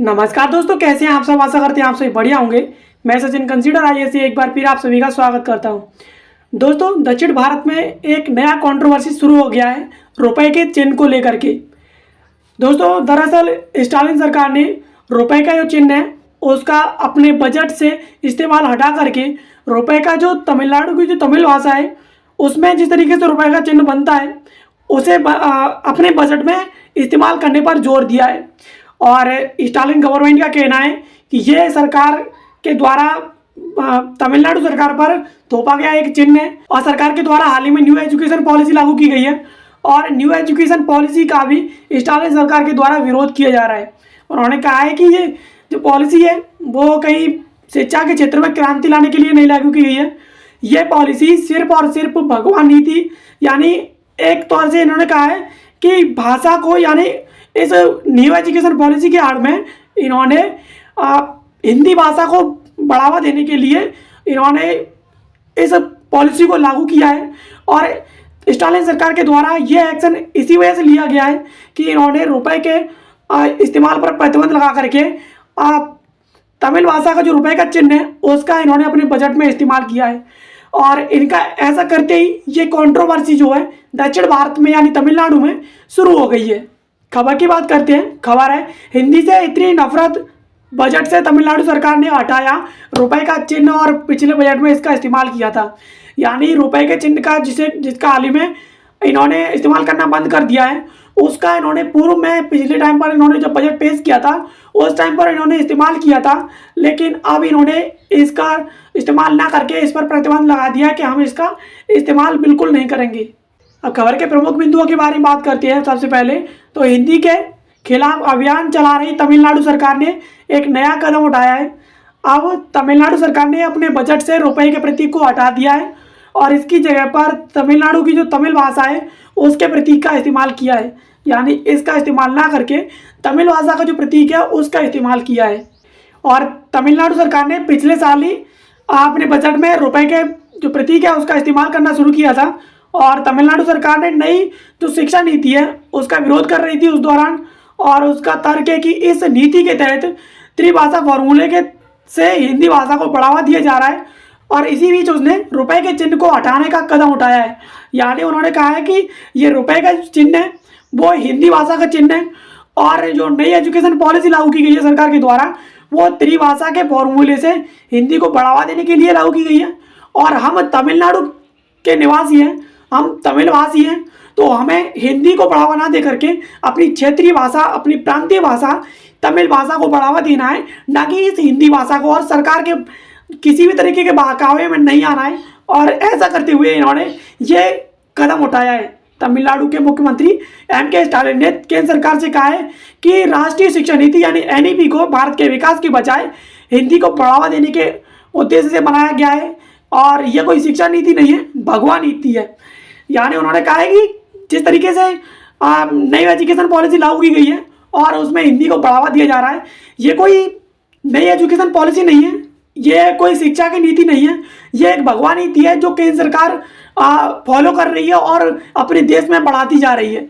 नमस्कार दोस्तों, कैसे हैं आप सब। आशा करते हैं आप सभी बढ़िया होंगे। मैं सचिन कंसीडर आईएएस से एक बार फिर आप सभी का स्वागत करता हूं। दोस्तों, दक्षिण भारत में एक नया कंट्रोवर्सी शुरू हो गया है रुपए के चिन्ह को लेकर के। दोस्तों, दरअसल स्टालिन सरकार ने रुपए का जो चिन्ह है उसका अपने बजट से इस्तेमाल हटा करके रुपए का जो तमिलनाडु की जो तमिल भाषा है उसमें जिस तरीके से रुपए का चिन्ह बनता है उसे अपने बजट में इस्तेमाल करने पर जोर दिया है। और स्टालिन गवर्नमेंट का कहना है कि ये सरकार के द्वारा तमिलनाडु सरकार पर थोपा गया एक चिन्ह है और सरकार के द्वारा हाल ही में न्यू एजुकेशन पॉलिसी लागू की गई है और न्यू एजुकेशन पॉलिसी का भी स्टालिन सरकार के द्वारा विरोध किया जा रहा है। उन्होंने कहा है कि ये जो पॉलिसी है वो कहीं शिक्षा के क्षेत्र में क्रांति लाने के लिए नहीं लागू की गई है। ये पॉलिसी सिर्फ और सिर्फ भगवान नीति यानी एक तौर से इन्होंने कहा है कि भाषा को यानी इस न्यू एजुकेशन पॉलिसी के आड़ में इन्होंने हिंदी भाषा को बढ़ावा देने के लिए इन्होंने इस पॉलिसी को लागू किया है। और स्टालिन सरकार के द्वारा ये एक्शन इसी वजह से लिया गया है कि इन्होंने रुपए के इस्तेमाल पर प्रतिबंध लगा करके तमिल भाषा का जो रुपए का चिन्ह है उसका इन्होंने अपने बजट में इस्तेमाल किया है। और इनका ऐसा करते ही ये कंट्रोवर्सी जो है दक्षिण भारत में यानी तमिलनाडु में शुरू हो गई है। खबर की बात करते हैं। खबर है, हिंदी से इतनी नफरत बजट से तमिलनाडु सरकार ने हटाया रुपए का चिन्ह और पिछले बजट में इसका इस्तेमाल किया था। यानी रुपए के चिन्ह का जिसका हाल ही में इन्होंने इस्तेमाल करना बंद कर दिया है उसका इन्होंने पूर्व में पिछले टाइम पर इन्होंने जब बजट पेश किया था उस टाइम पर इन्होंने इस्तेमाल किया था, लेकिन अब इन्होंने इसका इस्तेमाल ना करके इस पर प्रतिबंध लगा दिया कि हम इसका इस्तेमाल बिल्कुल नहीं करेंगे। अब खबर के प्रमुख बिंदुओं के बारे में बात करते हैं। सबसे पहले तो हिंदी के खिलाफ अभियान चला रही तमिलनाडु सरकार ने एक नया कदम उठाया है। अब तमिलनाडु सरकार ने अपने बजट से रुपए के प्रतीक को हटा दिया है और इसकी जगह पर तमिलनाडु की जो तमिल भाषा है उसके प्रतीक का इस्तेमाल किया है। यानी इसका इस्तेमाल ना करके तमिल भाषा का जो प्रतीक है उसका इस्तेमाल किया है। और तमिलनाडु सरकार ने पिछले साल ही अपने बजट में रुपए के जो प्रतीक है उसका इस्तेमाल करना शुरू किया था और तमिलनाडु सरकार ने नई जो शिक्षा नीति है उसका विरोध कर रही थी उस दौरान। और उसका तर्क है कि इस नीति के तहत त्रिभाषा फॉर्मूले के से हिंदी भाषा को बढ़ावा दिया जा रहा है और इसी बीच उसने रुपए के चिन्ह को हटाने का कदम उठाया है। यानी उन्होंने कहा है कि ये रुपए का चिन्ह है वो हिंदी भाषा का चिन्ह है और जो नई एजुकेशन पॉलिसी लागू की गई है सरकार के द्वारा वो त्रिभाषा के फॉर्मूले से हिंदी को बढ़ावा देने के लिए लागू की गई है। और हम तमिलनाडु के निवासी हैं, हम तमिल भाषी हैं, तो हमें हिंदी को बढ़ावा ना दे करके अपनी क्षेत्रीय भाषा अपनी प्रांतीय भाषा तमिल भाषा को बढ़ावा देना है, ना कि इस हिंदी भाषा को। और सरकार के किसी भी तरीके के बहकावे में नहीं आना है और ऐसा करते हुए इन्होंने ये कदम उठाया है। तमिलनाडु के मुख्यमंत्री एम.के. स्टालिन ने केंद्र सरकार से कहा है कि राष्ट्रीय शिक्षा नीति यानी एनईपी को भारत के विकास के बजाय हिंदी को बढ़ावा देने के उद्देश्य से बनाया गया है और यह कोई शिक्षा नीति नहीं है, भगवान नीति है। यानी उन्होंने कहा है कि जिस तरीके से नई एजुकेशन पॉलिसी लागू की गई है और उसमें हिंदी को बढ़ावा दिया जा रहा है, ये कोई नई एजुकेशन पॉलिसी नहीं है, ये कोई शिक्षा की नीति नहीं है, ये एक भगवान नीति है जो केंद्र सरकार फॉलो कर रही है और अपने देश में बढ़ाती जा रही है।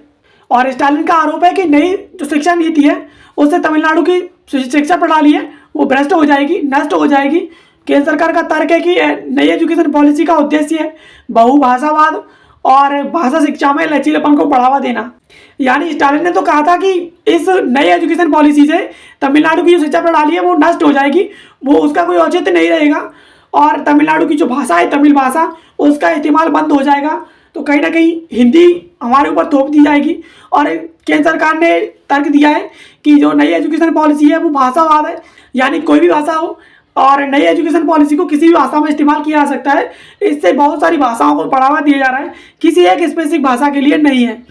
और स्टालिन का आरोप है कि नई जो शिक्षा नीति है उससे तमिलनाडु की शिक्षा प्रणाली है वो भ्रष्ट हो जाएगी, नष्ट हो जाएगी। केंद्र सरकार का तर्क है कि नई एजुकेशन पॉलिसी का उद्देश्य है बहुभाषावाद और भाषा शिक्षा में लचीलापन को बढ़ावा देना। यानी स्टालिन ने तो कहा था कि इस नई एजुकेशन पॉलिसी से तमिलनाडु की जो शिक्षा प्रणाली है वो नष्ट हो जाएगी, वो उसका कोई औचित्य नहीं रहेगा और तमिलनाडु की जो भाषा है तमिल भाषा उसका इस्तेमाल बंद हो जाएगा, तो कहीं ना कहीं हिंदी हमारे ऊपर थोप दी जाएगी। और केंद्र सरकार ने तर्क दिया है कि जो नई एजुकेशन पॉलिसी है वो भाषावाद है, यानी कोई भी भाषा हो और नई एजुकेशन पॉलिसी को किसी भी भाषा में इस्तेमाल किया जा सकता है। इससे बहुत सारी भाषाओं को बढ़ावा दिया जा रहा है, किसी एक स्पेसिफिक भाषा के लिए नहीं है।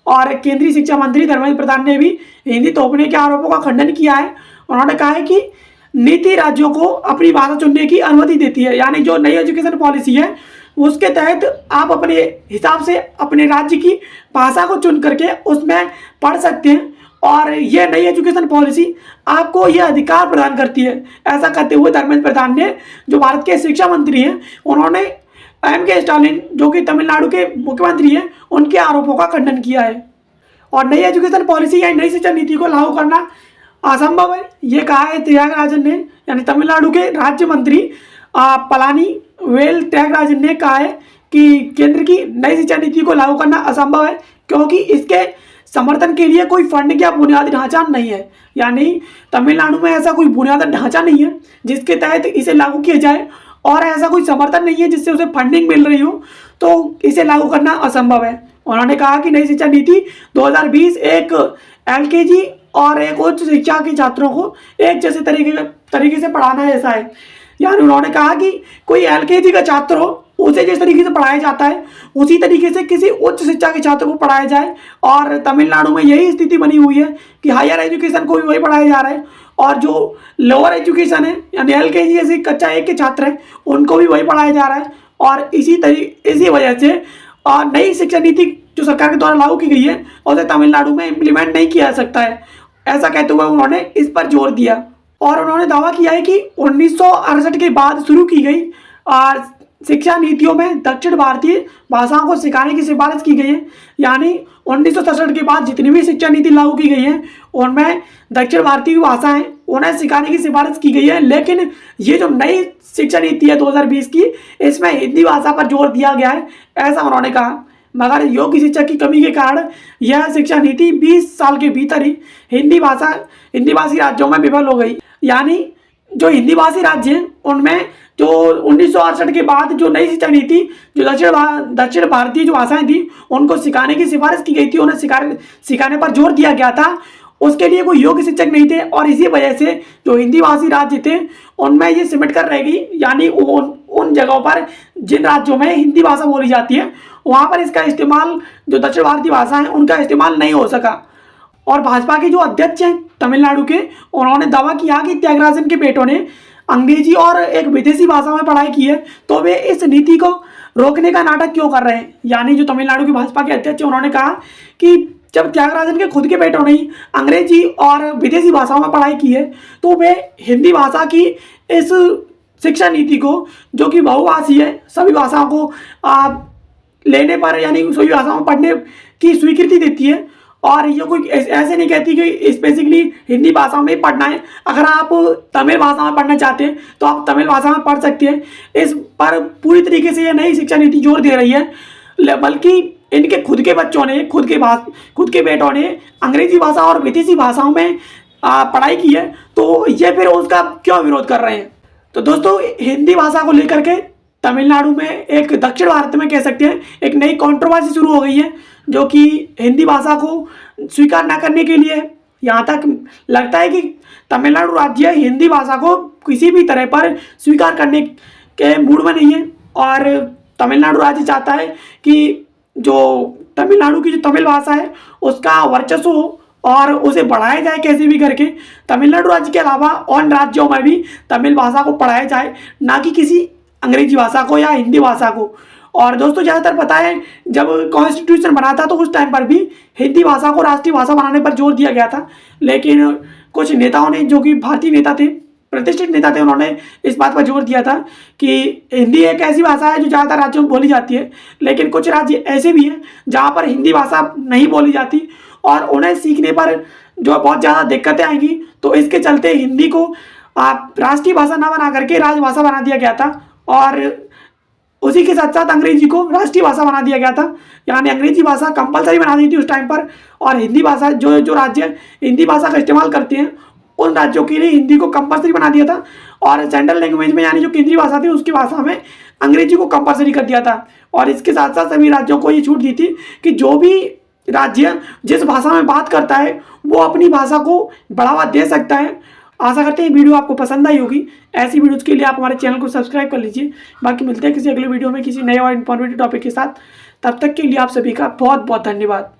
और केंद्रीय शिक्षा मंत्री धर्मेंद्र प्रधान ने भी हिंदी थोपने के आरोपों का खंडन किया है। उन्होंने कहा है कि नीति राज्यों को अपनी भाषा चुनने की अनुमति देती है, यानी जो नई एजुकेशन पॉलिसी है उसके तहत आप अपने हिसाब से अपने राज्य की भाषा को चुन करके उसमें पढ़ सकते हैं और ये नई एजुकेशन पॉलिसी आपको ये अधिकार प्रदान करती है। ऐसा करते हुए धर्मेंद्र प्रधान ने, जो भारत के शिक्षा मंत्री हैं, उन्होंने एम.के. स्टालिन जो कि तमिलनाडु के मुख्यमंत्री हैं उनके आरोपों का खंडन किया है। और नई एजुकेशन पॉलिसी या नई शिक्षा नीति को लागू करना असंभव है, ये कहा है त्यागराजन ने, यानी तमिलनाडु के राज्य मंत्री पलानी वेल त्यागराजन ने कहा है कि केंद्र की नई शिक्षा नीति को लागू करना असंभव है क्योंकि इसके समर्थन के लिए कोई फंड या बुनियादी ढांचा नहीं है। यानी तमिलनाडु में ऐसा कोई बुनियादी ढांचा नहीं है जिसके तहत इसे लागू किया जाए और ऐसा कोई समर्थन नहीं है जिससे उसे फंडिंग मिल रही हो, तो इसे लागू करना असंभव है। उन्होंने कहा कि नई शिक्षा नीति 2020 एक एलकेजी और एक उच्च शिक्षा के छात्रों को एक जैसे तरीके से पढ़ाना ऐसा है। यानी उन्होंने कहा कि कोई एलकेजी का छात्र हो उसे जिस तरीके से पढ़ाया जाता है उसी तरीके से किसी उच्च शिक्षा के छात्र को पढ़ाया जाए। और तमिलनाडु में यही स्थिति बनी हुई है कि हायर एजुकेशन को भी वही पढ़ाया जा रहा है और जो लोअर एजुकेशन है यानी एलकेजी जैसे कक्षा 1 के छात्र हैं उनको भी वही पढ़ाया जा रहा है। और इसी वजह से नई शिक्षा नीति जो सरकार के द्वारा लागू की गई है उसे तमिलनाडु में इम्प्लीमेंट नहीं किया जा सकता है, ऐसा कहते हुए उन्होंने इस पर जोर दिया। और उन्होंने दावा किया है कि 1968 के बाद शुरू की गई शिक्षा नीतियों में दक्षिण भारतीय भाषाओं को सिखाने की सिफारिश की गई है। यानी 1967 के बाद जितनी भी शिक्षा नीति लागू की गई है उनमें दक्षिण भारतीय भाषाएं उन्हें सिखाने की सिफारिश की गई है। लेकिन ये जो नई शिक्षा नीति है 2020 की, इसमें हिंदी भाषा पर जोर दिया गया है, ऐसा उन्होंने कहा। मगर योग्य शिक्षक की कमी के कारण यह शिक्षा नीति 20 साल के भीतर ही हिंदी भाषी राज्यों में विफल हो गई। यानी जो हिंदी भाषी राज्य हैं उनमें जो 1968 के बाद जो नई शिक्षा नीति जो दक्षिण भारतीय जो भाषाएं थी उनको सिखाने की सिफारिश की गई थी, उन्हें सिखाने पर जोर दिया गया था, उसके लिए कोई योग्य शिक्षक नहीं थे। और इसी वजह से जो हिंदी भाषी राज्य थे उनमें ये सिमट कर रहेगी। यानी उन जगहों पर जिन राज्यों में हिंदी भाषा बोली जाती है वहाँ पर इसका इस्तेमाल जो दक्षिण भारतीय भाषा है उनका इस्तेमाल नहीं हो सका। और भाजपा के जो अध्यक्ष हैं तमिलनाडु के, उन्होंने दावा किया कि त्यागराजन के बेटों ने अंग्रेजी और एक विदेशी भाषा में पढ़ाई की है तो वे इस नीति को रोकने का नाटक क्यों कर रहे हैं। यानी जो तमिलनाडु के भाजपा के अध्यक्ष हैं उन्होंने कहा कि जब त्यागराजन के खुद के बेटों ने अंग्रेजी और विदेशी भाषाओं में पढ़ाई की है तो वे हिंदी भाषा की इस शिक्षा नीति को जो कि बहुभाषी है, सभी भाषाओं को लेने पर यानी सभी भाषाओं में पढ़ने की स्वीकृति देती है। और ये कोई ऐसे नहीं कहती कि स्पेसिफिकली हिंदी भाषा में पढ़ना है। अगर आप तमिल भाषा में पढ़ना चाहते हैं तो आप तमिल भाषा में पढ़ सकते हैं। इस पर पूरी तरीके से ये नई शिक्षा नीति जोर दे रही है। बल्कि इनके खुद के बच्चों ने खुद के बेटों ने अंग्रेजी भाषा और विदेशी भाषाओं में पढ़ाई की है, तो ये फिर उसका क्यों विरोध कर रहे हैं। तो दोस्तों, हिंदी भाषा को लेकर के तमिलनाडु में एक दक्षिण भारत में कह सकते हैं एक नई कंट्रोवर्सी शुरू हो गई है जो कि हिंदी भाषा को स्वीकार न करने के लिए यहाँ तक लगता है कि तमिलनाडु राज्य हिंदी भाषा को किसी भी तरह पर स्वीकार करने के मूड में नहीं है। और तमिलनाडु राज्य चाहता है कि जो तमिलनाडु की जो तमिल भाषा है उसका वर्चस्व हो और उसे बढ़ाया जाए कैसे भी करके। तमिलनाडु राज्य के अलावा अन्य राज्यों में भी तमिल भाषा को पढ़ाया जाए, ना कि किसी अंग्रेजी भाषा को या हिंदी भाषा को। और दोस्तों, ज़्यादातर पता है जब कॉन्स्टिट्यूशन बना था तो उस टाइम पर भी हिंदी भाषा को राष्ट्रीय भाषा बनाने पर जोर दिया गया था। लेकिन कुछ नेताओं ने, जो कि भारतीय नेता थे, प्रतिष्ठित नेता थे, उन्होंने इस बात पर जोर दिया था कि हिंदी एक ऐसी भाषा है जो ज़्यादातर राज्यों में बोली जाती है, लेकिन कुछ राज्य ऐसे भी हैं जहाँ पर हिंदी भाषा नहीं बोली जाती और उन्हें सीखने पर जो बहुत ज़्यादा दिक्कतें आएंगी। तो इसके चलते हिंदी को राष्ट्रीय भाषा ना बना करके राजभाषा बना दिया गया था और उसी के साथ साथ अंग्रेजी को राष्ट्रीय भाषा बना दिया गया था। यानी अंग्रेजी भाषा कंपलसरी बना दी थी उस टाइम पर, और हिंदी भाषा जो राज्य हिंदी भाषा का इस्तेमाल करते हैं उन राज्यों के लिए हिंदी को कंपलसरी बना दिया था। और सेंट्रल लैंग्वेज में यानी जो केंद्रीय भाषा थी उसकी भाषा में अंग्रेजी को कंपलसरी कर दिया था। और इसके साथ साथ सभी राज्यों को ये छूट दी थी कि जो भी राज्य जिस भाषा में बात करता है वो अपनी भाषा को बढ़ावा दे सकता है। आशा करते हैं वीडियो आपको पसंद आई होगी। ऐसी वीडियोज़ के लिए आप हमारे चैनल को सब्सक्राइब कर लीजिए। बाकी मिलते हैं किसी अगले वीडियो में किसी नए और इन्फॉर्मेटिव टॉपिक के साथ। तब तक के लिए आप सभी का बहुत बहुत धन्यवाद।